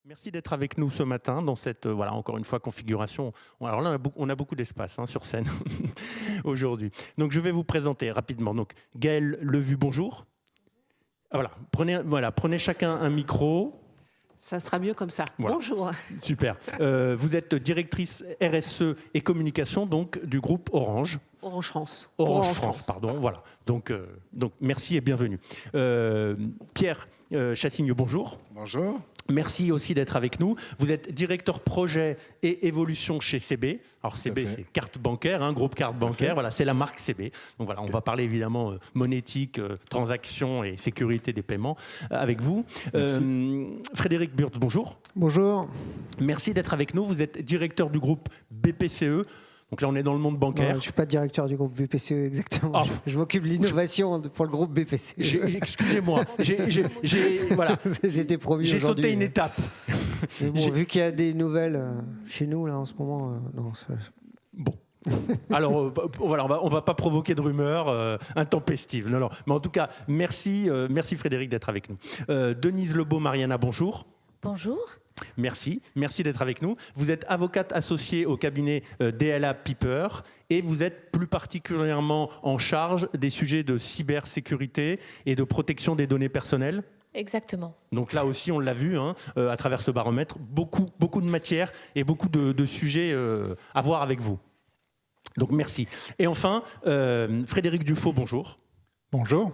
Merci d'être avec nous ce matin dans cette, voilà, encore une fois, configuration. Alors là, on a beaucoup d'espace sur scène aujourd'hui. Donc, je vais vous présenter rapidement. Donc, Gaëlle Levu, bonjour. Ah, prenez chacun un micro. Ça sera mieux comme ça. Voilà. Bonjour. Super. Vous êtes directrice RSE et communication donc, du groupe Orange. Orange France. Orange France, pardon. Voilà. Donc, merci et bienvenue. Pierre Chassigneux, bonjour. Bonjour. Merci aussi d'être avec nous. Vous êtes directeur projet et évolution chez CB. Alors CB, c'est carte bancaire, groupe carte bancaire. Voilà, c'est la marque CB. Donc voilà, on va parler évidemment monétique, transactions et sécurité des paiements avec vous. Frédéric Burtz, bonjour. Bonjour. Merci d'être avec nous. Vous êtes directeur du groupe BPCE. Donc là, on est dans le monde bancaire. Non, je ne suis pas directeur du groupe BPCE, exactement. Ah. Je m'occupe de l'innovation pour le groupe BPCE. Excusez-moi, voilà. J'ai été promu J'ai aujourd'hui. sauté une étape. Mais bon, vu qu'il y a des nouvelles chez nous, là, en ce moment, non. Bon. Alors, voilà, on va pas provoquer de rumeurs intempestives. Non. Mais en tout cas, merci Frédéric d'être avec nous. Denise Lebeau, Mariana, bonjour. Bonjour. Merci d'être avec nous. Vous êtes avocate associée au cabinet DLA Piper et vous êtes plus particulièrement en charge des sujets de cybersécurité et de protection des données personnelles. Exactement. Donc là aussi, on l'a vu à travers ce baromètre, beaucoup de matière et beaucoup de sujets à voir avec vous. Donc merci. Et enfin, Frédéric Dufaux, bonjour. Bonjour.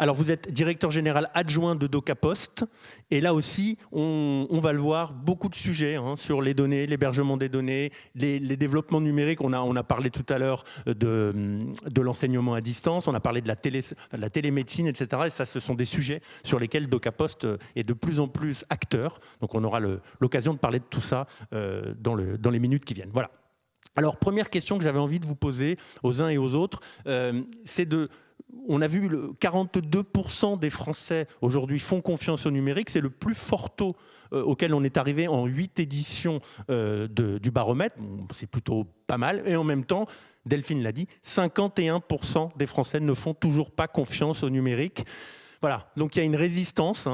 Alors, vous êtes directeur général adjoint de DocaPost. Et là aussi, on va le voir, beaucoup de sujets sur les données, l'hébergement des données, les développements numériques. On a parlé tout à l'heure de l'enseignement à distance. On a parlé de la télémédecine, etc. Et ça, ce sont des sujets sur lesquels DocaPost est de plus en plus acteur. Donc, on aura l'occasion de parler de tout ça dans les minutes qui viennent. Voilà. Alors, première question que j'avais envie de vous poser aux uns et aux autres, c'est on a vu 42% des Français aujourd'hui font confiance au numérique. C'est le plus fort taux auquel on est arrivé en 8 éditions du baromètre. C'est plutôt pas mal. Et en même temps, Delphine l'a dit, 51% des Français ne font toujours pas confiance au numérique. Voilà, donc il y a une résistance,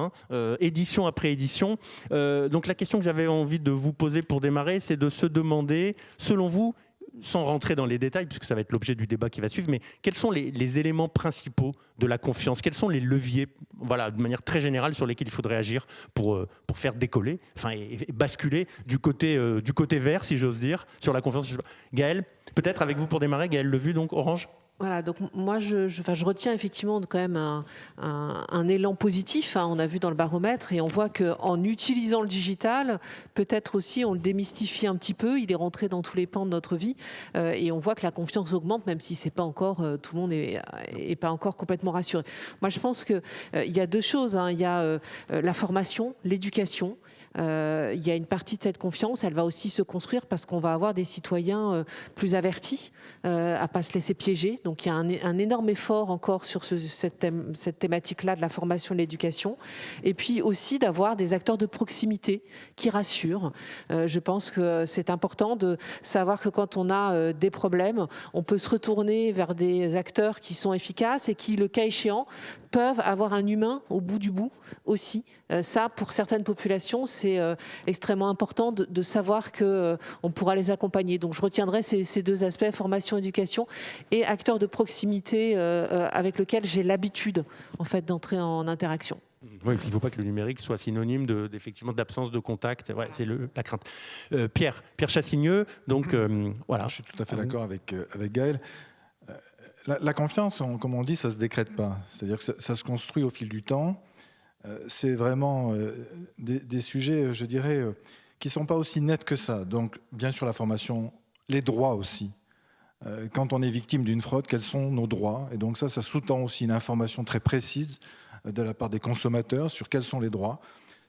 édition après édition. Donc la question que j'avais envie de vous poser pour démarrer, c'est de se demander, selon vous, sans rentrer dans les détails, puisque ça va être l'objet du débat qui va suivre, mais quels sont les éléments principaux de la confiance? Quels sont les leviers, voilà, de manière très générale, sur lesquels il faudrait agir pour faire décoller, et basculer du côté vert, si j'ose dire, sur la confiance? Gaëlle, peut-être avec vous pour démarrer, Gaëlle Levu, donc Orange. Voilà, donc moi je retiens effectivement quand même un élan positif, on a vu dans le baromètre, et on voit qu'en utilisant le digital, peut-être aussi on le démystifie un petit peu, il est rentré dans tous les pans de notre vie, et on voit que la confiance augmente, même si c'est pas encore, tout le monde est pas encore complètement rassuré. Moi je pense qu'il y a deux choses, il y a la formation, l'éducation. Il y a une partie de cette confiance, elle va aussi se construire parce qu'on va avoir des citoyens plus avertis, à pas se laisser piéger. Donc il y a un énorme effort encore sur cette thématique-là de la formation et de l'éducation. Et puis aussi d'avoir des acteurs de proximité qui rassurent. Je pense que c'est important de savoir que quand on a des problèmes, on peut se retourner vers des acteurs qui sont efficaces et qui, le cas échéant, peuvent avoir un humain au bout du bout aussi. Ça, pour certaines populations, c'est extrêmement important de savoir qu'on pourra les accompagner. Donc je retiendrai ces deux aspects, formation, éducation, et acteurs de proximité avec lesquels j'ai l'habitude en fait, d'entrer en interaction. Oui, il ne faut pas que le numérique soit synonyme effectivement d'absence de contact. Ouais, c'est la crainte. Pierre Chassigneux, donc voilà. Je suis tout à fait d'accord avec Gaëlle. La confiance, comme on dit, ça ne se décrète pas. C'est-à-dire que ça se construit au fil du temps. C'est vraiment des sujets, je dirais, qui ne sont pas aussi nets que ça. Donc, bien sûr, la formation, les droits aussi. Quand on est victime d'une fraude, quels sont nos droits? Et donc ça sous-tend aussi une information très précise de la part des consommateurs sur quels sont les droits.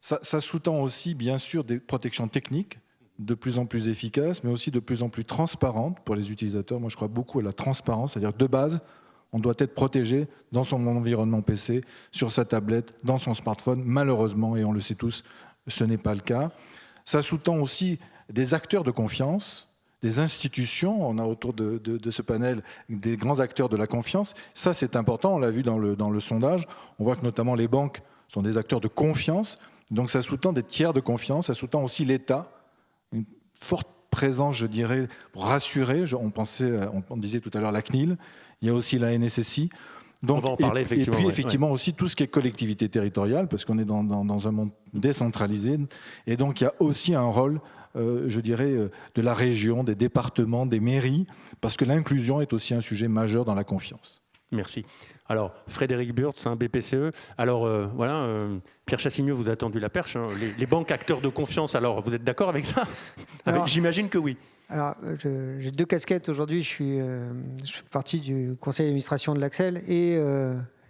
Ça sous-tend aussi, bien sûr, des protections techniques de plus en plus efficaces, mais aussi de plus en plus transparentes pour les utilisateurs. Moi, je crois beaucoup à la transparence, c'est-à-dire que de base, on doit être protégé dans son environnement PC, sur sa tablette, dans son smartphone. Malheureusement, et on le sait tous, ce n'est pas le cas. Ça sous-tend aussi des acteurs de confiance, des institutions. On a autour de ce panel des grands acteurs de la confiance. Ça, c'est important. On l'a vu dans le sondage. On voit que notamment les banques sont des acteurs de confiance. Donc ça sous-tend des tiers de confiance, ça sous-tend aussi l'État, une forte présence, je dirais, pour rassurer. On disait tout à l'heure la CNIL, il y a aussi la NSSI. Donc, on va en parler, effectivement. Et puis, effectivement, aussi tout ce qui est collectivité territoriale, parce qu'on est dans un monde décentralisé. Et donc, il y a aussi un rôle, je dirais, de la région, des départements, des mairies, parce que l'inclusion est aussi un sujet majeur dans la confiance. Merci. Alors, Frédéric Burtz, BPCE. Alors, Pierre Chassigneux vous a tendu la perche. Les banques acteurs de confiance, alors, vous êtes d'accord avec ça? J'imagine que oui. Alors, j'ai 2 casquettes aujourd'hui. Je fais partie du conseil d'administration de l'Axel et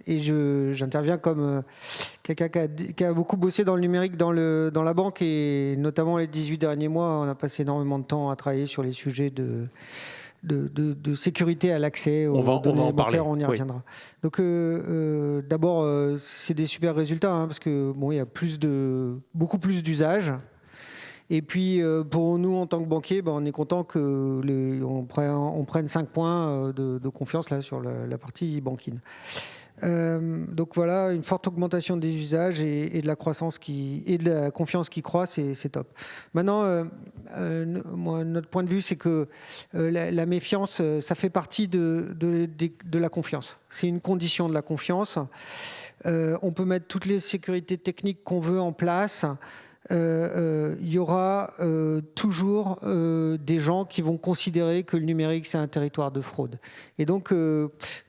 j'interviens comme quelqu'un qui a beaucoup bossé dans le numérique dans la banque, et notamment les 18 derniers mois, on a passé énormément de temps à travailler sur les sujets de sécurité à l'accès aux données bancaires, on y reviendra. Donc d'abord, c'est des super résultats, parce que il y a beaucoup plus d'usages. Et puis pour nous en tant que banquier, on est content qu'on prenne 5 points de confiance là sur la partie banking. Donc voilà, une forte augmentation des usages et de la croissance et de la confiance qui croît, c'est top. Maintenant, notre point de vue, c'est que la méfiance, ça fait partie de la confiance. C'est une condition de la confiance. On peut mettre toutes les sécurités techniques qu'on veut en place. Il y aura toujours des gens qui vont considérer que le numérique c'est un territoire de fraude. Et donc,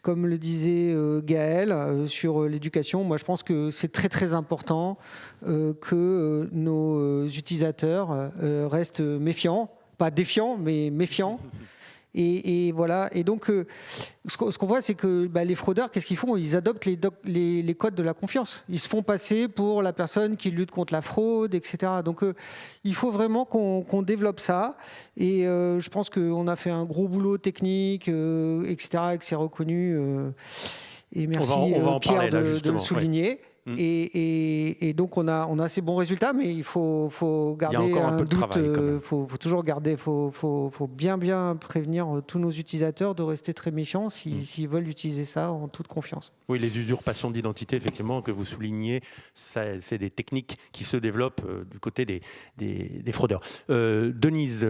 comme le disait Gaël sur l'éducation, moi je pense que c'est très très important que nos utilisateurs restent méfiants, pas défiants, mais méfiants. Et voilà. Et donc, ce qu'on voit, c'est que les fraudeurs, qu'est-ce qu'ils font? Ils adoptent les codes de la confiance. Ils se font passer pour la personne qui lutte contre la fraude, etc. Donc, il faut vraiment qu'on développe ça. Et je pense qu'on a fait un gros boulot technique, etc., et que c'est reconnu. Et merci on va en Pierre parler, là, de le souligner. Ouais. Et donc on a ces bons résultats, mais il faut garder il y a encore un peu de doute. travail, faut toujours garder, faut bien prévenir tous nos utilisateurs de rester très méfiants s'ils veulent utiliser ça en toute confiance. Oui, les usurpations d'identité, effectivement, que vous soulignez, c'est des techniques qui se développent du côté des fraudeurs. Denise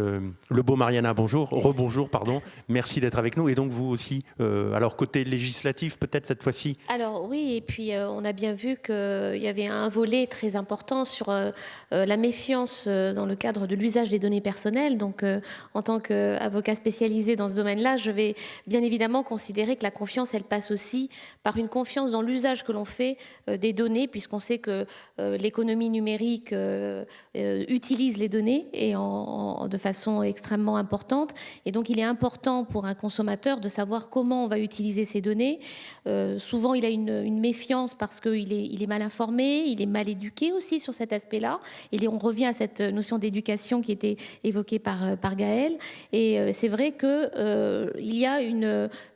Lebeau-Mariana, bonjour. Rebonjour, pardon. Merci d'être avec nous. Et donc, vous aussi, alors côté législatif, peut-être cette fois-ci? Alors oui, et puis on a bien vu qu'il y avait un volet très important sur la méfiance dans le cadre de l'usage des données personnelles. Donc, en tant qu'avocat spécialisé dans ce domaine-là, je vais bien évidemment considérer que la confiance, elle passe aussi par une confiance dans l'usage que l'on fait des données, puisqu'on sait que l'économie numérique utilise les données et de façon extrêmement importante. Et donc, il est important pour un consommateur de savoir comment on va utiliser ces données. Souvent, il a une méfiance parce qu'il est mal informé, il est mal éduqué aussi sur cet aspect-là. Et on revient à cette notion d'éducation qui était évoquée par Gaël. Et c'est vrai qu'il y a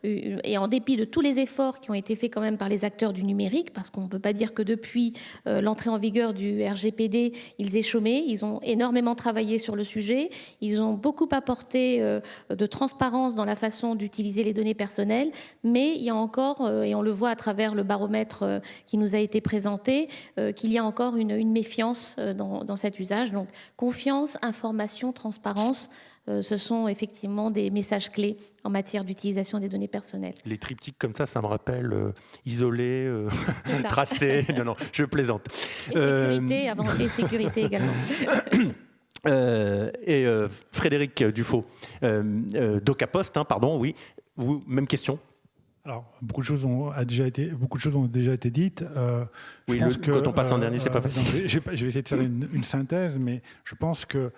et en dépit de tous les efforts qui ont été faits quand même par les acteurs du numérique, parce qu'on ne peut pas dire que depuis l'entrée en vigueur du RGPD, ils aient chômé. Ils ont énormément travaillé sur le sujet. Ils ont beaucoup apporté de transparence dans la façon d'utiliser les données personnelles. Mais il y a encore, et on le voit à travers le baromètre qui nous a été présenté, qu'il y a encore une méfiance dans cet usage. Donc, confiance, information, transparence, ce sont effectivement des messages clés en matière d'utilisation des données personnelles. Les triptyques comme ça me rappelle isolé, tracé. Non, je plaisante. Et sécurité avant, et sécurité également. Frédéric Dufaux, DocaPost, pardon, oui. Vous, même question. Alors, beaucoup de choses ont déjà été dites. Oui, quand on passe en dernier, c'est pas facile. Je vais essayer de faire une synthèse, mais je pense que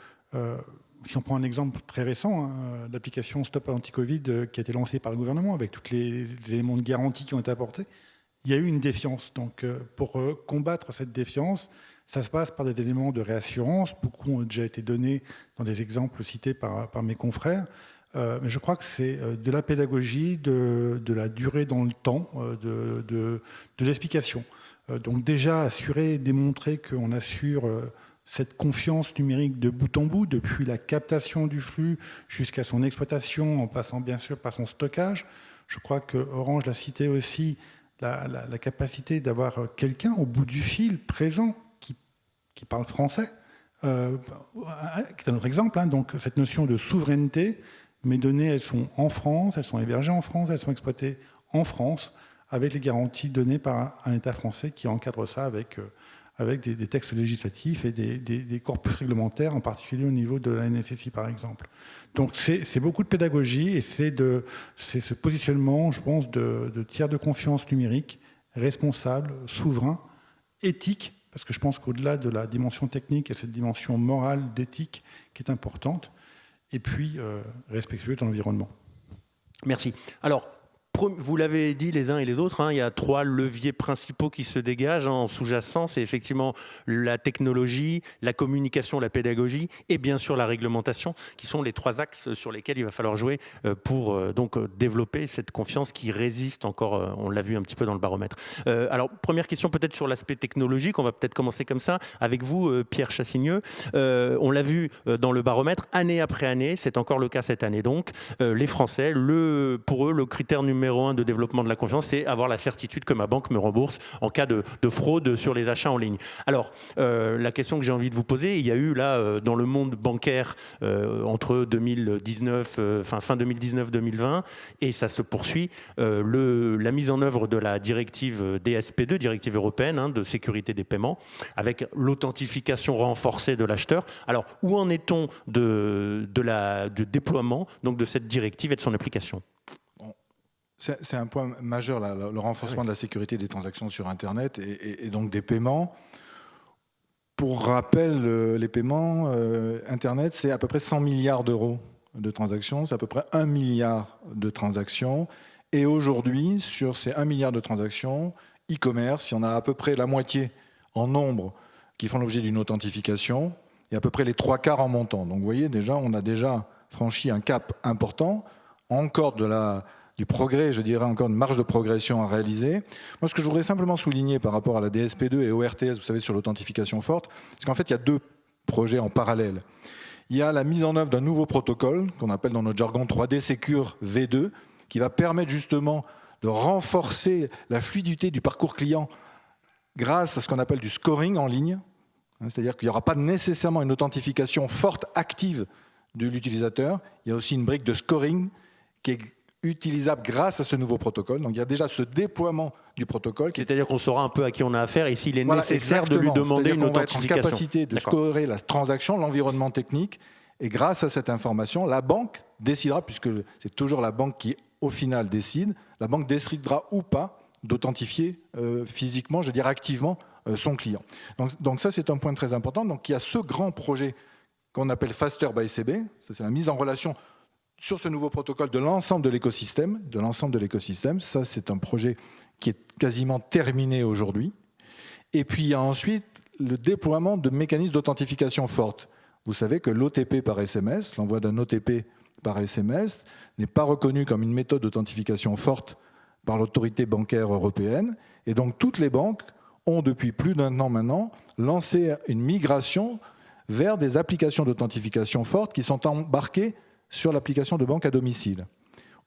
si on prend un exemple très récent, l'application Stop Anti-Covid qui a été lancée par le gouvernement avec tous les éléments de garantie qui ont été apportés, il y a eu une défiance. Donc, pour combattre cette défiance, ça se passe par des éléments de réassurance. Beaucoup ont déjà été donnés dans des exemples cités par mes confrères. Mais je crois que c'est de la pédagogie, de la durée dans le temps, de l'explication. Donc déjà, assurer, démontrer qu'on assure cette confiance numérique de bout en bout, depuis la captation du flux jusqu'à son exploitation, en passant bien sûr par son stockage. Je crois que Orange l'a cité aussi, la capacité d'avoir quelqu'un au bout du fil présent qui parle français, c'est un autre exemple. Donc cette notion de souveraineté, mes données, elles sont en France, elles sont hébergées en France, elles sont exploitées en France, avec les garanties données par un État français qui encadre ça avec des textes législatifs et des corpus réglementaires, en particulier au niveau de la NSSI, par exemple. Donc c'est beaucoup de pédagogie et c'est ce positionnement, je pense, de tiers de confiance numérique, responsable, souverain, éthique, parce que je pense qu'au-delà de la dimension technique, il y a cette dimension morale, d'éthique qui est importante, et puis respectueux de l'environnement. Merci. Alors, vous l'avez dit les uns et les autres, il y a 3 leviers principaux qui se dégagent en sous-jacent. C'est effectivement la technologie, la communication, la pédagogie et bien sûr la réglementation, qui sont les 3 axes sur lesquels il va falloir jouer pour donc développer cette confiance qui résiste encore, on l'a vu un petit peu dans le baromètre. Alors, première question peut-être sur l'aspect technologique, on va peut-être commencer comme ça, avec vous Pierre Chassigneux. On l'a vu dans le baromètre, année après année, c'est encore le cas cette année donc, les Français, pour eux, le critère numéro 1 de développement de la confiance, c'est avoir la certitude que ma banque me rembourse en cas de fraude sur les achats en ligne. Alors, la question que j'ai envie de vous poser, il y a eu là, dans le monde bancaire, entre 2019, fin 2019-2020, et ça se poursuit, la mise en œuvre de la directive DSP2, directive européenne de sécurité des paiements, avec l'authentification renforcée de l'acheteur. Alors, où en est-on du déploiement donc, de cette directive et de son application ? C'est un point majeur, le renforcement de la sécurité des transactions sur Internet et donc des paiements. Pour rappel, les paiements, Internet, c'est à peu près 100 milliards d'euros de transactions, c'est à peu près 1 milliard de transactions. Et aujourd'hui, sur ces 1 milliard de transactions, e-commerce, il y en a à peu près la moitié en nombre qui font l'objet d'une authentification et à peu près les 3/4 en montant. Donc vous voyez, on a déjà franchi un cap important, encore du progrès, je dirais encore une marge de progression à réaliser. Moi, ce que je voudrais simplement souligner par rapport à la DSP2 et au RTS, vous savez, sur l'authentification forte, c'est qu'en fait, il y a 2 projets en parallèle. Il y a la mise en œuvre d'un nouveau protocole, qu'on appelle dans notre jargon 3D Secure V2, qui va permettre justement de renforcer la fluidité du parcours client grâce à ce qu'on appelle du scoring en ligne. C'est-à-dire qu'il n'y aura pas nécessairement une authentification forte, active de l'utilisateur. Il y a aussi une brique de scoring qui est utilisable grâce à ce nouveau protocole. Donc il y a déjà ce déploiement du protocole. C'est-à-dire qu'on saura un peu à qui on a affaire et s'il est nécessaire de lui demander une authentification. On va être en capacité de scorer la transaction, l'environnement technique, et grâce à cette information, la banque décidera, puisque c'est toujours la banque qui au final décide, la banque décidera ou pas d'authentifier physiquement, je dirais activement, son client. Donc ça c'est un point très important. Donc il y a ce grand projet qu'on appelle Faster by CB, ça c'est la mise en relation sur ce nouveau protocole de l'ensemble de l'écosystème. Ça, c'est un projet qui est quasiment terminé aujourd'hui. Et puis, il y a ensuite le déploiement de mécanismes d'authentification forte. Vous savez que l'OTP par SMS, l'envoi d'un OTP par SMS, n'est pas reconnu comme une méthode d'authentification forte par l'autorité bancaire européenne. Et donc, toutes les banques ont, depuis plus d'1 an maintenant, lancé une migration vers des applications d'authentification forte qui sont embarquées sur l'application de banque à domicile.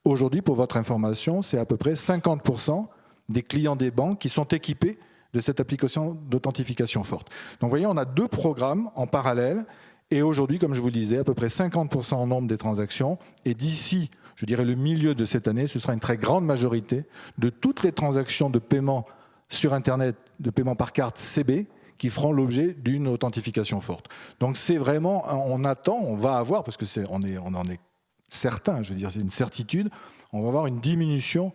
Aujourd'hui, pour votre information, c'est à peu près 50% des clients des banques qui sont équipés de cette application d'authentification forte. Donc vous voyez, on a 2 programmes en parallèle et aujourd'hui, comme je vous le disais, à peu près 50% en nombre des transactions et d'ici, je dirais le milieu de cette année, ce sera une très grande majorité de toutes les transactions de paiement sur Internet, de paiement par carte CB, qui feront l'objet d'une authentification forte. Donc c'est vraiment, on va avoir, parce que on en est certain, je veux dire, c'est une certitude, on va avoir une diminution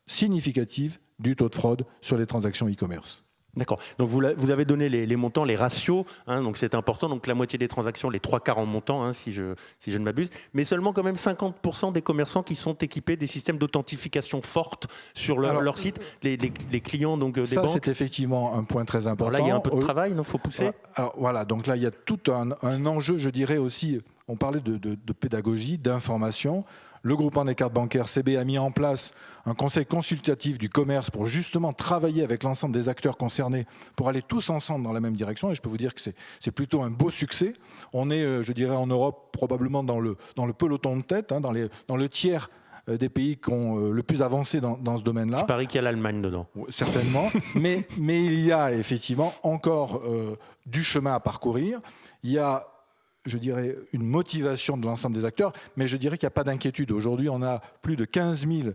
significative du taux de fraude sur les transactions e-commerce. D'accord. Donc vous avez donné les montants, les ratios, donc c'est important. Donc la moitié des transactions, les 3/4 en montant, si je ne m'abuse, mais seulement quand même 50% des commerçants qui sont équipés des systèmes d'authentification forte sur leur site, les clients donc des banques. Ça, c'est effectivement un point très important. Alors là, il y a un peu de travail, il faut pousser. Alors voilà, donc là, il y a tout un enjeu, je dirais aussi, on parlait de pédagogie, d'information. Le groupement des cartes bancaires CB a mis en place un conseil consultatif du commerce pour justement travailler avec l'ensemble des acteurs concernés pour aller tous ensemble dans la même direction. Et je peux vous dire que c'est plutôt un beau succès. On est, je dirais, en Europe, probablement dans le peloton de tête, dans le tiers des pays qui ont le plus avancé dans ce domaine-là. Je parie qu'il y a l'Allemagne dedans. Certainement, mais il y a effectivement encore du chemin à parcourir. Il y a, je dirais, une motivation de l'ensemble des acteurs, mais je dirais qu'il n'y a pas d'inquiétude. Aujourd'hui, on a plus de 15 000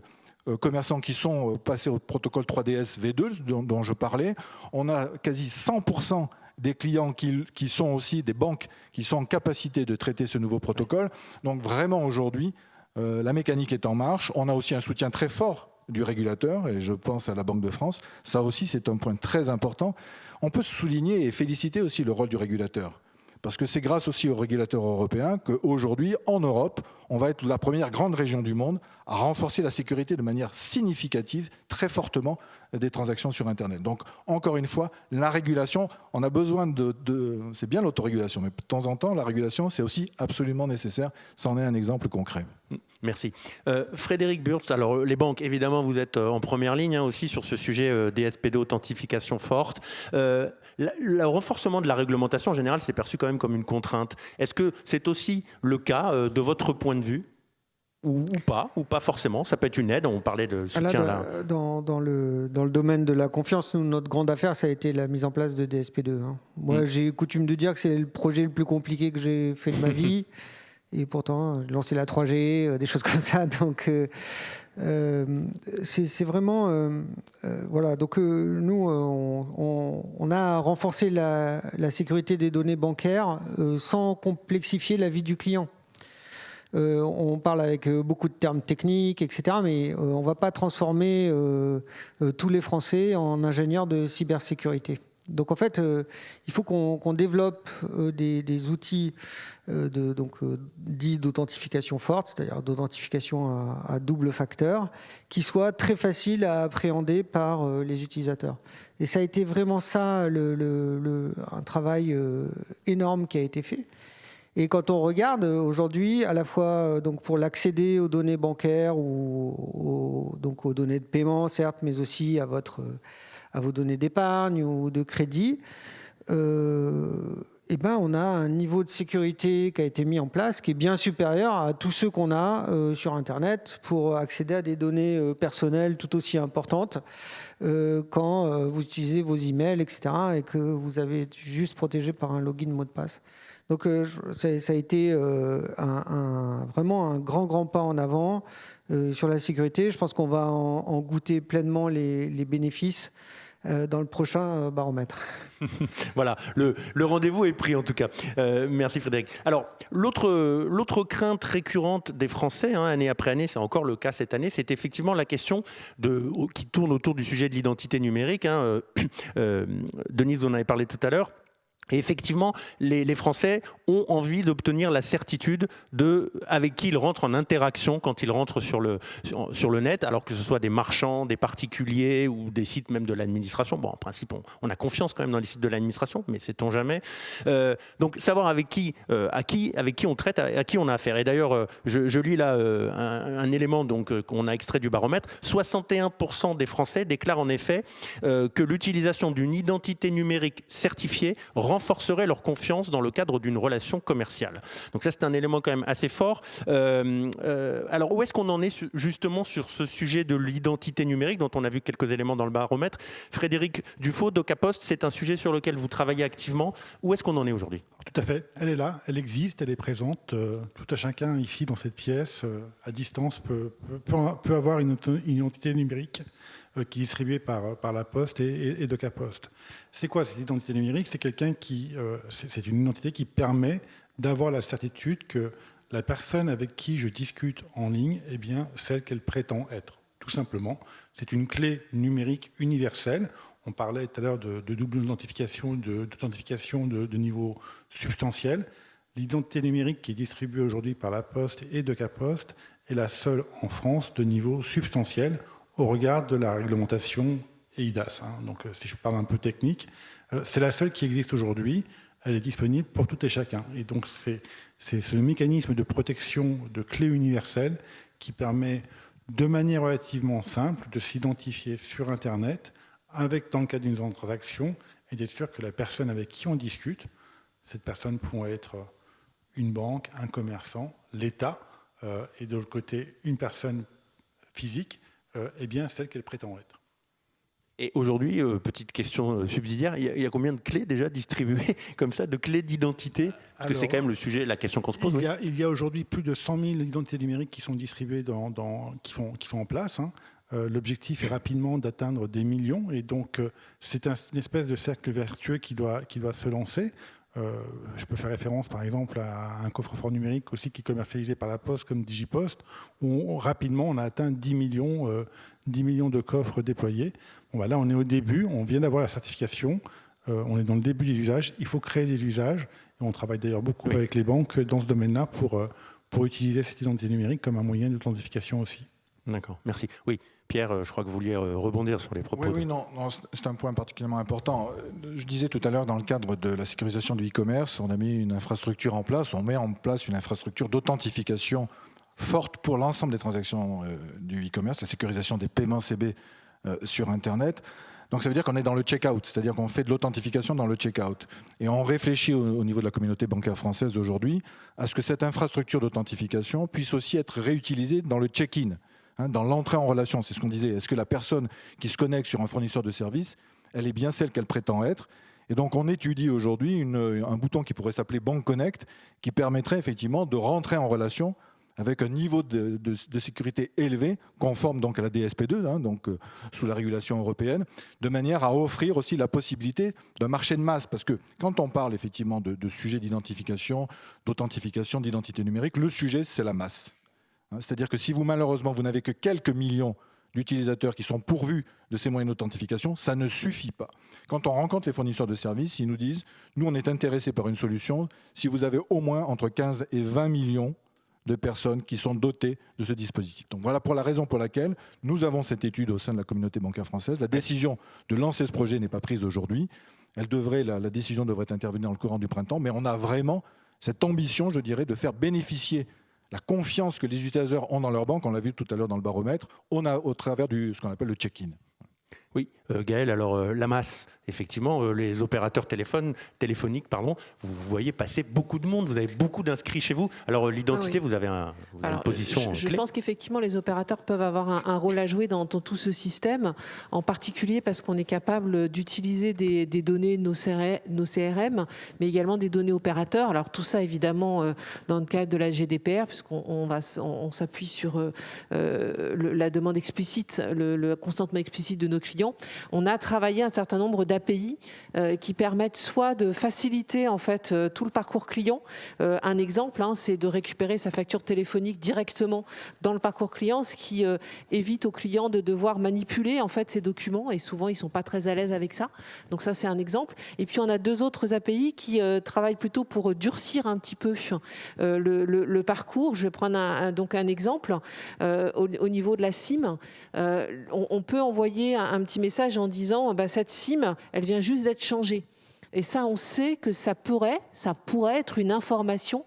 commerçants qui sont passés au protocole 3DS V2 dont je parlais. On a quasi 100% des clients qui sont aussi des banques qui sont en capacité de traiter ce nouveau protocole. Donc vraiment aujourd'hui, la mécanique est en marche. On a aussi un soutien très fort du régulateur, et je pense à la Banque de France. Ça aussi, c'est un point très important. On peut souligner et féliciter aussi le rôle du régulateur. Parce que c'est grâce aussi aux régulateurs européens qu'aujourd'hui, en Europe, on va être la première grande région du monde à renforcer la sécurité de manière significative, très fortement, des transactions sur Internet. Donc, encore une fois, la régulation, on a besoin c'est bien l'autorégulation, mais de temps en temps, la régulation, c'est aussi absolument nécessaire. Ça en est un exemple concret. Merci. Frédéric Burtz, alors les banques, évidemment, vous êtes en première ligne aussi sur ce sujet DSP2, authentification forte. Le renforcement de la réglementation, en général, c'est perçu quand même comme une contrainte. Est-ce que c'est aussi le cas de votre point de vue ou pas forcément? Ça peut être une aide, on parlait de soutien là. Dans le domaine de la confiance, notre grande affaire, ça a été la mise en place de DSP2. Moi, j'ai coutume de dire que c'est le projet le plus compliqué que j'ai fait de ma vie. Et pourtant, lancer la 3G, des choses comme ça. Donc, c'est vraiment... voilà. Donc, nous, on a renforcé la sécurité des données bancaires sans complexifier la vie du client. On parle avec beaucoup de termes techniques, etc. Mais on ne va pas transformer tous les Français en ingénieurs de cybersécurité. Donc en fait, il faut qu'on développe des outils dits d'authentification forte, c'est-à-dire d'authentification à double facteur, qui soient très faciles à appréhender par les utilisateurs. Et ça a été vraiment ça, un travail énorme qui a été fait. Et quand on regarde aujourd'hui, à la fois donc pour l'accéder aux données bancaires ou donc aux données de paiement, certes, mais aussi à vos données d'épargne ou de crédit, on a un niveau de sécurité qui a été mis en place qui est bien supérieur à tous ceux qu'on a sur Internet pour accéder à des données personnelles tout aussi importantes quand vous utilisez vos emails, etc., et que vous avez été juste protégé par un login mot de passe. Donc ça a été vraiment un grand pas en avant sur la sécurité. Je pense qu'on va en goûter pleinement les bénéfices dans le prochain baromètre. Voilà, le rendez-vous est pris en tout cas. Merci Frédéric. Alors, l'autre crainte récurrente des Français, année après année, c'est encore le cas cette année, c'est effectivement la question qui tourne autour du sujet de l'identité numérique. Denise, vous en avez parlé tout à l'heure. Et effectivement, les Français ont envie d'obtenir la certitude avec qui ils rentrent en interaction quand ils rentrent sur le net, alors que ce soit des marchands, des particuliers ou des sites même de l'administration. Bon, en principe, on a confiance quand même dans les sites de l'administration, mais sait-on jamais. Donc, savoir avec qui on traite, à qui on a affaire. Et d'ailleurs, je lis là un élément qu'on a extrait du baromètre. 61% des Français déclarent en effet que l'utilisation d'une identité numérique certifiée renforcerait leur confiance dans le cadre d'une relation commerciale. Donc ça, c'est un élément quand même assez fort. Alors, où est-ce qu'on en est justement sur ce sujet de l'identité numérique dont on a vu quelques éléments dans le baromètre? Frédéric Dufaux, DocaPost, c'est un sujet sur lequel vous travaillez activement. Où est-ce qu'on en est aujourd'hui? Tout à fait. Elle est là, elle existe, elle est présente. Tout à chacun ici dans cette pièce, à distance, peut avoir une identité numérique qui est distribuée par la Poste et DocaPost. C'est quoi cette identité numérique? C'est c'est une identité qui permet d'avoir la certitude que la personne avec qui je discute en ligne est bien celle qu'elle prétend être. Tout simplement, c'est une clé numérique universelle. On parlait tout à l'heure de double authentification, d'authentification de niveau substantiel. L'identité numérique qui est distribuée aujourd'hui par la Poste et DocaPost est la seule en France de niveau substantiel au regard de la réglementation eIDAS. Donc, si je parle un peu technique, c'est la seule qui existe aujourd'hui. Elle est disponible pour tout et chacun. Et donc, c'est ce mécanisme de protection de clé universelle qui permet, de manière relativement simple, de s'identifier sur Internet dans le cadre d'une transaction et d'être sûr que la personne avec qui on discute, cette personne pourrait être une banque, un commerçant, l'État, et de l'autre côté, une personne physique est bien celle qu'elle prétend être. Et aujourd'hui, petite question subsidiaire, il y a combien de clés déjà distribuées comme ça, de clés d'identité? Parce que c'est quand même le sujet, la question qu'on se pose. Il y a aujourd'hui plus de 100 000 identités numériques qui sont distribuées, qui sont en place. Hein. L'objectif est rapidement d'atteindre des millions, et donc c'est une espèce de cercle vertueux qui doit se lancer. Je peux faire référence par exemple à un coffre-fort numérique aussi qui est commercialisé par la Poste comme Digipost, où rapidement on a atteint 10 millions de coffres déployés. Bon, bah là on est au début, on vient d'avoir la certification, on est dans le début des usages, il faut créer des usages, et on travaille d'ailleurs beaucoup avec les banques dans ce domaine-là pour utiliser cette identité numérique comme un moyen d'authentification aussi. D'accord, merci. Oui, Pierre, je crois que vous vouliez rebondir sur les propos. Oui, non, c'est un point particulièrement important. Je disais tout à l'heure, dans le cadre de la sécurisation du e-commerce, on a mis une infrastructure en place, on met en place une infrastructure d'authentification forte pour l'ensemble des transactions du e-commerce, la sécurisation des paiements CB sur Internet. Donc ça veut dire qu'on est dans le check-out, c'est-à-dire qu'on fait de l'authentification dans le check-out. Et on réfléchit au niveau de la communauté bancaire française aujourd'hui à ce que cette infrastructure d'authentification puisse aussi être réutilisée dans le check-in. Dans l'entrée en relation, c'est ce qu'on disait. Est-ce que la personne qui se connecte sur un fournisseur de services, elle est bien celle qu'elle prétend être? Et donc on étudie aujourd'hui un bouton qui pourrait s'appeler Bank Connect, qui permettrait effectivement de rentrer en relation avec un niveau de sécurité élevé, conforme donc à la DSP2, donc sous la régulation européenne, de manière à offrir aussi la possibilité d'un marché de masse. Parce que quand on parle effectivement de sujets d'identification, d'authentification, d'identité numérique, le sujet c'est la masse. C'est-à-dire que si malheureusement, vous n'avez que quelques millions d'utilisateurs qui sont pourvus de ces moyens d'authentification, ça ne suffit pas. Quand on rencontre les fournisseurs de services, ils nous disent « Nous, on est intéressés par une solution si vous avez au moins entre 15 et 20 millions de personnes qui sont dotées de ce dispositif. » Donc voilà pour la raison pour laquelle nous avons cette étude au sein de la communauté bancaire française. La décision de lancer ce projet n'est pas prise aujourd'hui. La décision devrait intervenir dans le courant du printemps, mais on a vraiment cette ambition, je dirais, de faire bénéficier la confiance que les utilisateurs ont dans leur banque, on l'a vu tout à l'heure dans le baromètre, on a au travers de ce qu'on appelle le check-in. Oui, Gaël, alors la masse, effectivement, les opérateurs téléphoniques, vous voyez passer beaucoup de monde, vous avez beaucoup d'inscrits chez vous. Alors l'identité, vous avez une position je clé. pense qu'effectivement, les opérateurs peuvent avoir un rôle à jouer dans tout ce système, en particulier parce qu'on est capable d'utiliser des données de nos CRM, mais également des données opérateurs. Alors tout ça, évidemment, dans le cadre de la GDPR, puisqu'on s'appuie sur la demande explicite, le consentement explicite de nos clients. On a travaillé un certain nombre d'API qui permettent soit de faciliter en fait tout le parcours client. Un exemple, c'est de récupérer sa facture téléphonique directement dans le parcours client, ce qui évite aux clients de devoir manipuler en fait ces documents, et souvent ils sont pas très à l'aise avec ça. Donc ça c'est un exemple. Et puis on a deux autres API qui travaillent plutôt pour durcir un petit peu le parcours. Je vais prendre un exemple au niveau de la SIM. On peut envoyer un petit message en disant cette SIM, elle vient juste d'être changée. Et ça, on sait que ça pourrait être une information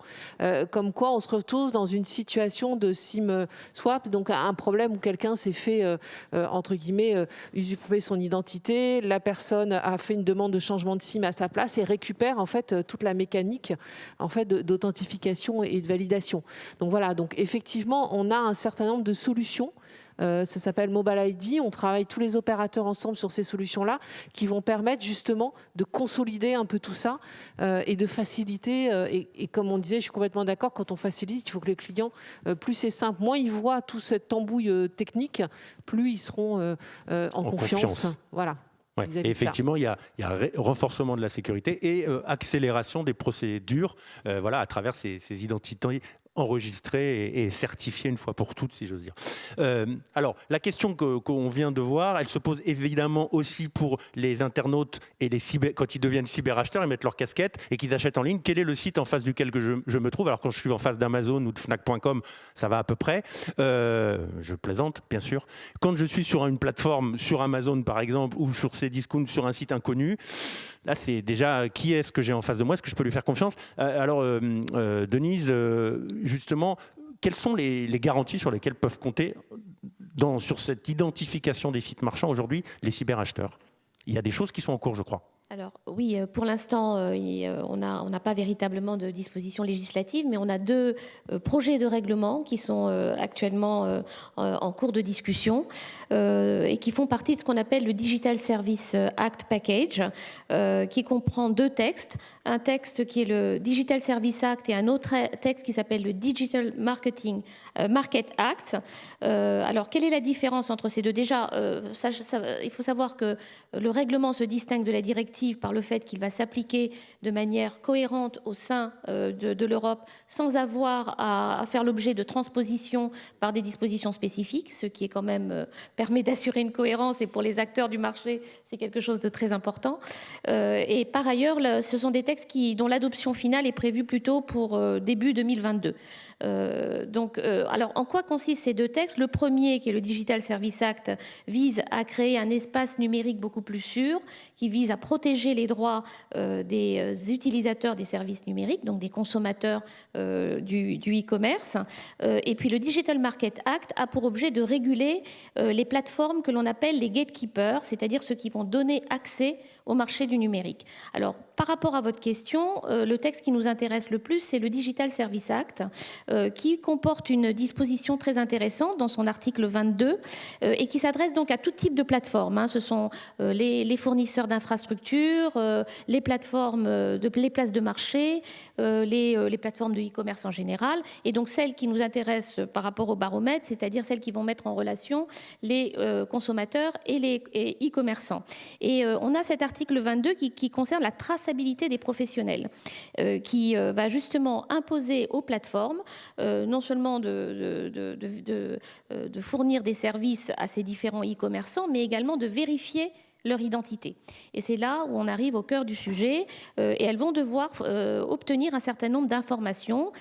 comme quoi on se retrouve dans une situation de SIM swap, donc un problème où quelqu'un s'est fait, entre guillemets, usurper son identité, la personne a fait une demande de changement de SIM à sa place et récupère en fait toute la mécanique en fait, d'authentification et de validation. Donc voilà, donc effectivement, on a un certain nombre de solutions. Ça s'appelle Mobile ID. On travaille tous les opérateurs ensemble sur ces solutions-là qui vont permettre justement de consolider un peu tout ça et de faciliter. Et comme on disait, je suis complètement d'accord, quand on facilite, il faut que les clients, plus c'est simple, moins ils voient toute cette tambouille technique, plus ils seront en confiance. Voilà. Ouais. Et effectivement, il y a renforcement de la sécurité et accélération des procédures à travers ces identités enregistrées et certifiées une fois pour toutes, si j'ose dire. Alors, la question qu'on vient de voir, elle se pose évidemment aussi pour les internautes et quand ils deviennent cyberacheteurs, ils mettent leur casquette et qu'ils achètent en ligne. Quel est le site en face duquel je me trouve? Alors, quand je suis en face d'Amazon ou de Fnac.com, ça va à peu près. Je plaisante, bien sûr. Quand je suis sur une plateforme, sur Amazon par exemple, ou sur Cdiscount, sur un site inconnu, là, c'est déjà qui est-ce que j'ai en face de moi? Est-ce que je peux lui faire confiance? Alors, Denise, justement, quelles sont les garanties sur lesquelles peuvent compter sur cette identification des sites marchands aujourd'hui les cyberacheteurs? Il y a des choses qui sont en cours, je crois. Alors oui, pour l'instant, on n'a pas véritablement de dispositions législatives, mais on a 2 projets de règlement qui sont actuellement en cours de discussion et qui font partie de ce qu'on appelle le Digital Service Act Package, qui comprend 2 textes. Un texte qui est le Digital Service Act et un autre texte qui s'appelle le Digital Market Act. Alors, quelle est la différence entre ces deux? Déjà, il faut savoir que le règlement se distingue de la directive par le fait qu'il va s'appliquer de manière cohérente au sein de l'Europe sans avoir à faire l'objet de transposition par des dispositions spécifiques, ce qui est quand même permet d'assurer une cohérence, et pour les acteurs du marché, c'est quelque chose de très important. Et par ailleurs, ce sont des textes dont l'adoption finale est prévue plutôt pour début 2022. Alors, en quoi consistent ces 2 textes? Le premier, qui est le Digital Service Act, vise à créer un espace numérique beaucoup plus sûr, qui vise à protéger les droits des utilisateurs des services numériques, donc des consommateurs du e-commerce. Et puis le Digital Market Act a pour objet de réguler les plateformes que l'on appelle les gatekeepers, c'est-à-dire ceux qui vont donner accès au marché du numérique. Alors, par rapport à votre question, le texte qui nous intéresse le plus, c'est le Digital Service Act, qui comporte une disposition très intéressante dans son article 22 et qui s'adresse donc à tout type de plateforme. Ce sont les fournisseurs d'infrastructures, les plateformes, les places de marché, les plateformes de e-commerce en général, et donc celles qui nous intéressent par rapport au baromètre, c'est-à-dire celles qui vont mettre en relation les consommateurs et les e-commerçants. Et on a cet article 22 qui concerne la traçabilité des professionnels, qui va justement imposer aux plateformes non seulement de fournir des services à ces différents e-commerçants, mais également de vérifier leur identité. Et c'est là où on arrive au cœur du sujet, et elles vont devoir obtenir un certain nombre d'informations,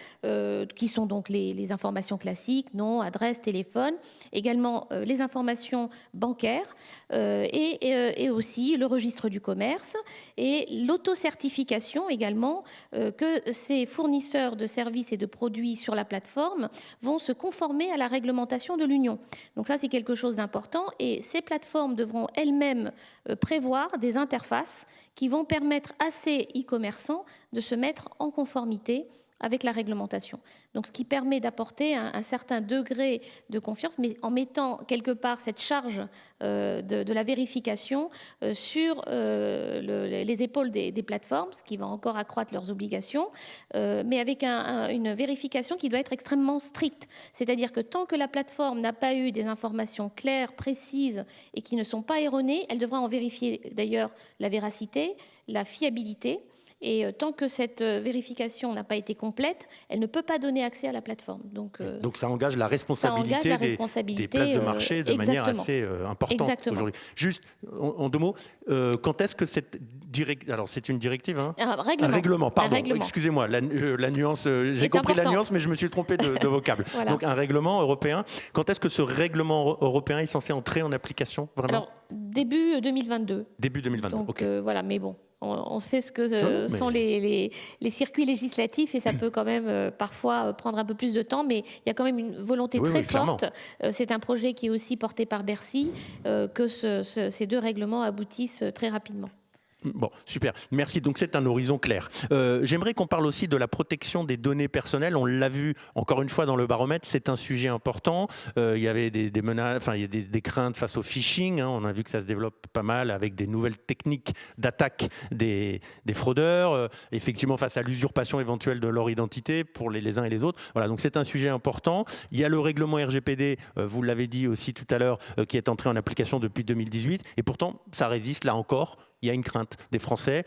qui sont donc les informations classiques, nom, adresse, téléphone, également les informations bancaires, et aussi le registre du commerce, et l'autocertification également, que ces fournisseurs de services et de produits sur la plateforme vont se conformer à la réglementation de l'Union. Donc ça, c'est quelque chose d'important, et ces plateformes devront elles-mêmes prévoir des interfaces qui vont permettre à ces e-commerçants de se mettre en conformité avec la réglementation. Donc, ce qui permet d'apporter un certain degré de confiance, mais en mettant quelque part cette charge de la vérification sur les épaules des plateformes, ce qui va encore accroître leurs obligations, mais avec une vérification qui doit être extrêmement stricte. C'est-à-dire que tant que la plateforme n'a pas eu des informations claires, précises et qui ne sont pas erronées, elle devra en vérifier d'ailleurs la véracité, la fiabilité. Et tant que cette vérification n'a pas été complète, elle ne peut pas donner accès à la plateforme. Donc ça engage la responsabilité, des places de marché de manière assez importante aujourd'hui. Juste en 2 mots, quand est-ce que cette directive... Alors c'est une directive, hein? Un règlement, pardon. Excusez-moi, la nuance, j'ai compris la nuance, mais je me suis trompé de vocable. Voilà. Donc un règlement européen. Quand est-ce que ce règlement européen est censé entrer en application vraiment? Alors, début 2022. Début 2022, donc, ok. Voilà, mais bon. On sait ce que sont les circuits législatifs, et ça peut quand même parfois prendre un peu plus de temps, mais il y a quand même une volonté très forte. C'est un projet qui est aussi porté par Bercy, que ces 2 règlements aboutissent très rapidement. Bon, super. Merci. Donc, c'est un horizon clair. J'aimerais qu'on parle aussi de la protection des données personnelles. On l'a vu encore une fois dans le baromètre, c'est un sujet important. Il y avait des menaces, enfin, il y a des craintes face au phishing. On a vu que ça se développe pas mal avec des nouvelles techniques d'attaque des fraudeurs. Effectivement, face à l'usurpation éventuelle de leur identité pour les uns et les autres. Voilà, donc c'est un sujet important. Il y a le règlement RGPD, vous l'avez dit aussi tout à l'heure, qui est entré en application depuis 2018. Et pourtant, ça résiste là encore. Il y a une crainte des Français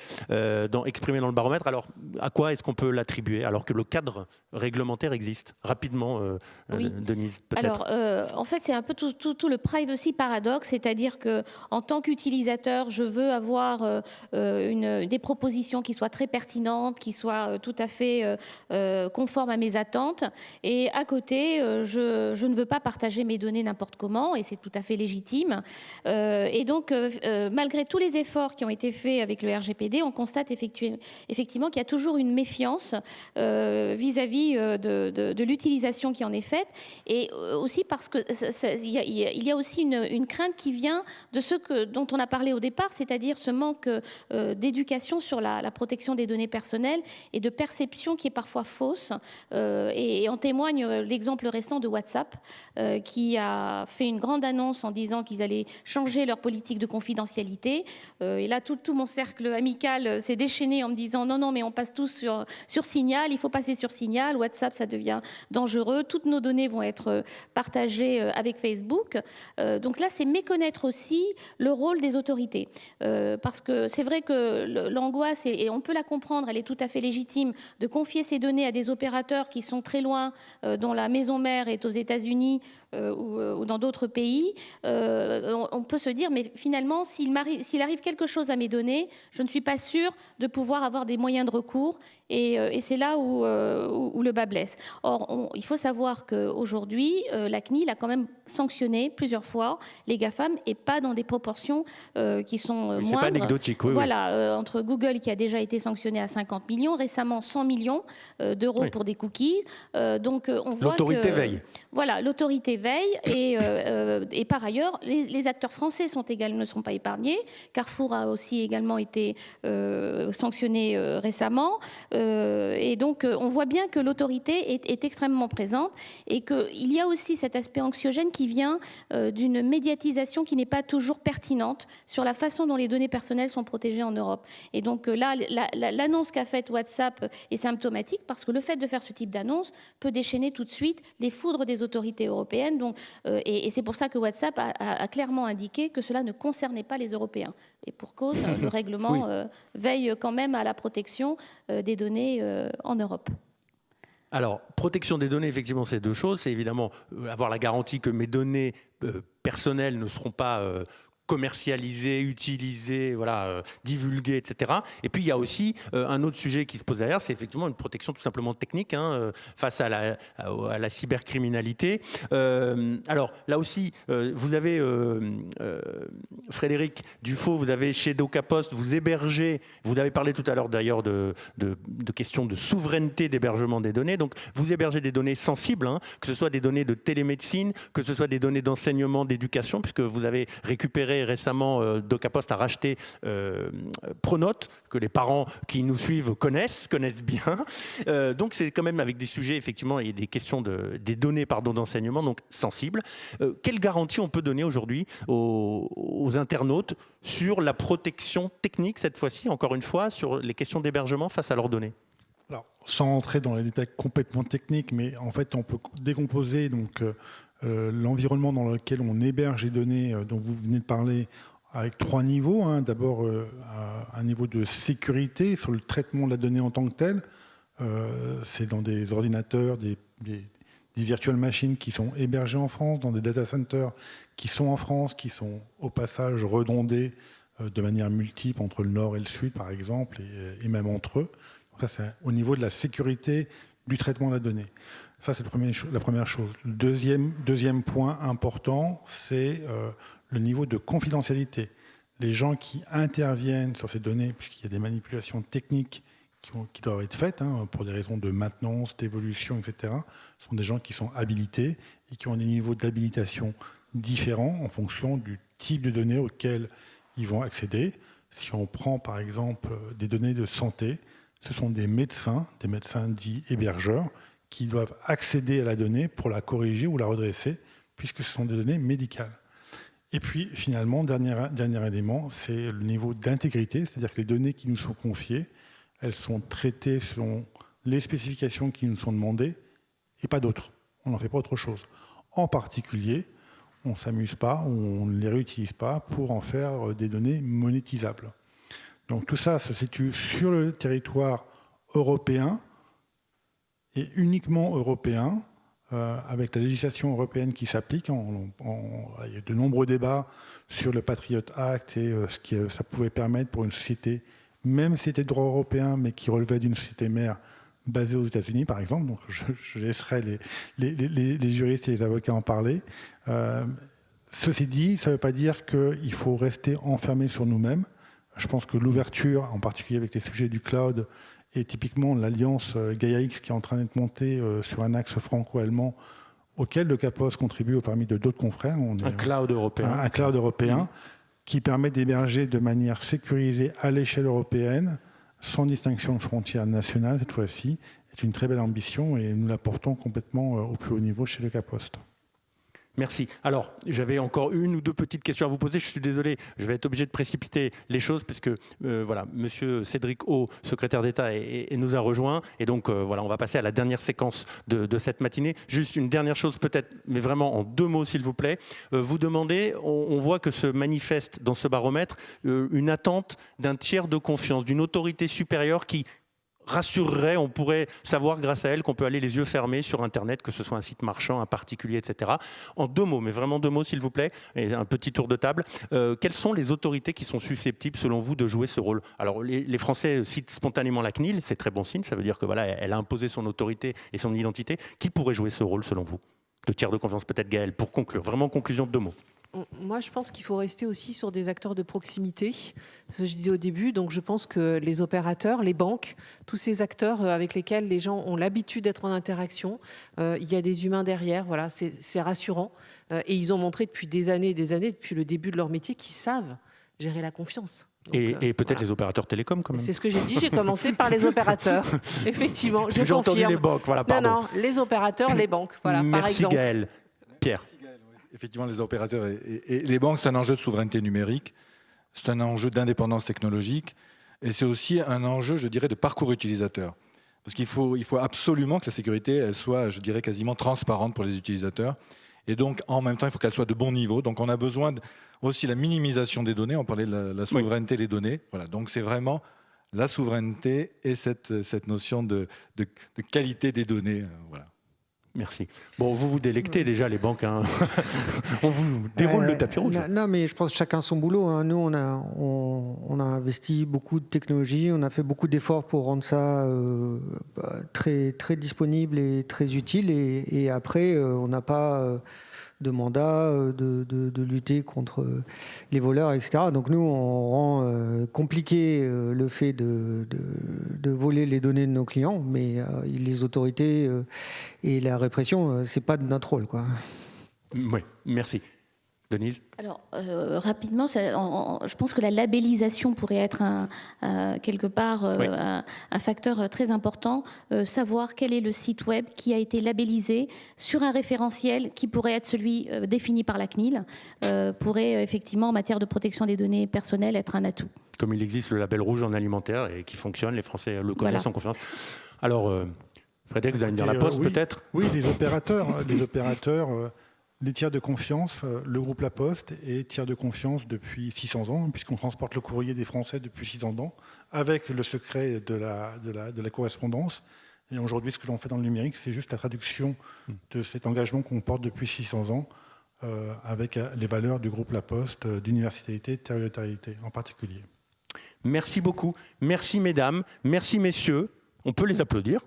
exprimée dans le baromètre. Alors, à quoi est-ce qu'on peut l'attribuer alors que le cadre réglementaire existe? Rapidement, Denise, peut-être. Alors, en fait, c'est un peu tout le privacy paradoxe, c'est-à-dire qu'en tant qu'utilisateur, je veux avoir des propositions qui soient très pertinentes, qui soient tout à fait conformes à mes attentes. Et à côté, je ne veux pas partager mes données n'importe comment, et c'est tout à fait légitime. Et donc, malgré tous les efforts qui ont été faits avec le RGPD, on constate effectivement qu'il y a toujours une méfiance vis-à-vis de l'utilisation qui en est faite, et aussi parce que il y a aussi une crainte qui vient de ce dont on a parlé au départ, c'est-à-dire ce manque d'éducation sur la protection des données personnelles et de perception qui est parfois fausse. Et en témoigne l'exemple récent de WhatsApp, qui a fait une grande annonce en disant qu'ils allaient changer leur politique de confidentialité. Et là, tout mon cercle amical s'est déchaîné en me disant non, mais on passe tous sur Signal, il faut passer sur Signal, WhatsApp, ça devient dangereux, toutes nos données vont être partagées avec Facebook. Donc là, c'est méconnaître aussi le rôle des autorités. Parce que c'est vrai que l'angoisse, et on peut la comprendre, elle est tout à fait légitime, de confier ces données à des opérateurs qui sont très loin, dont la maison mère est aux États-Unis ou dans d'autres pays. On peut se dire, mais finalement, s'il arrive quelque chose à mes données, je ne suis pas sûre de pouvoir avoir des moyens de recours. Et c'est là où le bas blesse. Or, il faut savoir qu'aujourd'hui, la CNIL a quand même sanctionné plusieurs fois les GAFAM, et pas dans des proportions qui sont moindres. C'est pas anecdotique, oui. Voilà, entre Google qui a déjà été sanctionné à 50 millions, récemment 100 millions d'euros pour des cookies. Donc on voit l'autorité veille. Voilà, l'autorité veille, et par ailleurs, les acteurs français ne sont pas épargnés. Carrefour a aussi également été sanctionné récemment. Et donc, on voit bien que l'autorité est extrêmement présente, et qu'il y a aussi cet aspect anxiogène qui vient d'une médiatisation qui n'est pas toujours pertinente sur la façon dont les données personnelles sont protégées en Europe. Et donc là, l'annonce qu'a faite WhatsApp est symptomatique, parce que le fait de faire ce type d'annonce peut déchaîner tout de suite les foudres des autorités européennes. Donc, et c'est pour ça que WhatsApp a clairement indiqué que cela ne concernait pas les Européens. Et pour cause, le règlement veille quand même à la protection des données en Europe. Alors, protection des données, effectivement, c'est deux choses. C'est évidemment avoir la garantie que mes données personnelles ne seront pas commercialisées, utilisées, voilà, divulguées, etc. Et puis, il y a aussi un autre sujet qui se pose derrière, c'est effectivement une protection tout simplement technique face à la cybercriminalité. Alors, là aussi, vous avez, Frédéric Dufaux, vous avez chez DocaPost, vous hébergez, vous avez parlé tout à l'heure d'ailleurs de questions de souveraineté d'hébergement des données. Donc, vous hébergez des données sensibles, que ce soit des données de télémédecine, que ce soit des données d'enseignement, d'éducation, puisque vous avez récupéré récemment, DocaPost a racheté Pronote, que les parents qui nous suivent connaissent bien. Donc c'est quand même avec des sujets, effectivement, et des questions des données d'enseignement, donc sensibles. Quelle garantie on peut donner aujourd'hui aux internautes sur la protection technique, cette fois-ci, encore une fois, sur les questions d'hébergement face à leurs données ? Alors, sans entrer dans les détails complètement techniques, mais en fait, on peut décomposer donc l'environnement dans lequel on héberge les données dont vous venez de parler avec trois niveaux. D'abord, un niveau de sécurité sur le traitement de la donnée en tant que tel. C'est dans des ordinateurs, des virtual machines qui sont hébergées en France, dans des data centers qui sont en France, qui sont au passage redondés de manière multiple entre le nord et le sud, par exemple, et même entre eux. Ça, c'est au niveau de la sécurité du traitement de la donnée. Ça, c'est la première chose. Le deuxième point important, c'est le niveau de confidentialité. Les gens qui interviennent sur ces données, puisqu'il y a des manipulations techniques qui doivent être faites pour des raisons de maintenance, d'évolution, etc., sont des gens qui sont habilités et qui ont des niveaux d'habilitation différents en fonction du type de données auxquelles ils vont accéder. Si on prend par exemple des données de santé, ce sont des médecins dits hébergeurs, qui doivent accéder à la donnée pour la corriger ou la redresser, puisque ce sont des données médicales. Et puis, finalement, dernier élément, c'est le niveau d'intégrité, c'est-à-dire que les données qui nous sont confiées, elles sont traitées selon les spécifications qui nous sont demandées, et pas d'autres. On n'en fait pas autre chose. En particulier, on ne s'amuse pas, on ne les réutilise pas pour en faire des données monétisables. Donc tout ça se situe sur le territoire européen, et uniquement européen, avec la législation européenne qui s'applique. Il y a de nombreux débats sur le Patriot Act et ce que ça pouvait permettre pour une société, même si c'était de droit européen, mais qui relevait d'une société mère basée aux États-Unis, par exemple. Donc je laisserai les juristes et les avocats en parler. Ceci dit, ça ne veut pas dire qu'il faut rester enfermé sur nous-mêmes. Je pense que l'ouverture, en particulier avec les sujets du cloud, et typiquement l'alliance Gaia-X qui est en train d'être montée sur un axe franco-allemand, auquel le CAPOS contribue parmi d'autres confrères. Un cloud européen. Un cloud européen qui permet d'héberger de manière sécurisée à l'échelle européenne, sans distinction de frontières nationales cette fois-ci. C'est une très belle ambition et nous la portons complètement au plus haut niveau chez le CAPOS. Merci. Alors, j'avais encore une ou deux petites questions à vous poser. Je suis désolé, je vais être obligé de précipiter les choses puisque voilà, Monsieur Cédric O, secrétaire d'État, nous a rejoint. Et donc, voilà, on va passer à la dernière séquence de cette matinée. Juste une dernière chose peut-être, mais vraiment en 2 mots, s'il vous plaît. Vous demandez, on voit que se manifeste dans ce baromètre une attente d'un tiers de confiance, d'une autorité supérieure qui rassurerait, on pourrait savoir grâce à elle qu'on peut aller les yeux fermés sur Internet, que ce soit un site marchand, un particulier, etc. En 2 mots, mais vraiment 2 mots s'il vous plaît, et un petit tour de table. Quelles sont les autorités qui sont susceptibles, selon vous, de jouer ce rôle? Alors les Français citent spontanément la CNIL, c'est très bon signe, ça veut dire que voilà, elle a imposé son autorité et son identité. Qui pourrait jouer ce rôle selon vous? De tiers de confiance peut-être, Gaëlle, pour conclure. Vraiment conclusion de 2 mots. Moi, je pense qu'il faut rester aussi sur des acteurs de proximité. Ce que je disais au début, donc je pense que les opérateurs, les banques, tous ces acteurs avec lesquels les gens ont l'habitude d'être en interaction, il y a des humains derrière, voilà, c'est rassurant. Et ils ont montré depuis des années, depuis le début de leur métier, qu'ils savent gérer la confiance. Donc, et peut-être voilà. Les opérateurs télécoms quand même. C'est ce que j'ai dit, j'ai commencé par les opérateurs. Effectivement, je J'ai entendu confirme. les banques, voilà, pardon. Non, les opérateurs, les banques, voilà, par Merci exemple. Gaëlle. Pierre. Effectivement, les opérateurs et les banques, c'est un enjeu de souveraineté numérique, c'est un enjeu d'indépendance technologique, et c'est aussi un enjeu, je dirais, de parcours utilisateur. Parce qu'il faut absolument que la sécurité, elle soit, je dirais, quasiment transparente pour les utilisateurs. Et donc, en même temps, il faut qu'elle soit de bon niveau. Donc, on a besoin aussi de la minimisation des données. On parlait de la souveraineté des données. Voilà. Donc, c'est vraiment la souveraineté et cette notion de qualité des données. Voilà. Merci. Bon, vous vous délectez déjà, les banques. Hein. On vous déroule le tapis rouge. Non, mais je pense que chacun son boulot. Hein. Nous, on a investi beaucoup de technologie, on a fait beaucoup d'efforts pour rendre ça très, très disponible et très utile. Et après, on n'a pas de mandat de lutter contre les voleurs, etc. Donc nous, on rend compliqué le fait de voler les données de nos clients, mais les autorités et la répression, c'est pas de notre rôle, quoi. Oui, merci. Denise? Alors, rapidement, je pense que la labellisation pourrait être quelque part un facteur très important. Savoir quel est le site web qui a été labellisé sur un référentiel qui pourrait être celui défini par la CNIL, pourrait effectivement, en matière de protection des données personnelles, être un atout. Comme il existe le label rouge en alimentaire et qui fonctionne, les Français le connaissent en confiance. Alors, Frédéric, vous allez me dire la Poste peut-être? Oui, les opérateurs, les tiers de confiance, le groupe La Poste est tiers de confiance depuis 600 ans, puisqu'on transporte le courrier des Français depuis 600 ans, avec le secret de la correspondance. Et aujourd'hui, ce que l'on fait dans le numérique, c'est juste la traduction de cet engagement qu'on porte depuis 600 ans, avec les valeurs du groupe La Poste, d'universalité, de territorialité en particulier. Merci beaucoup. Merci mesdames, merci messieurs. On peut les applaudir.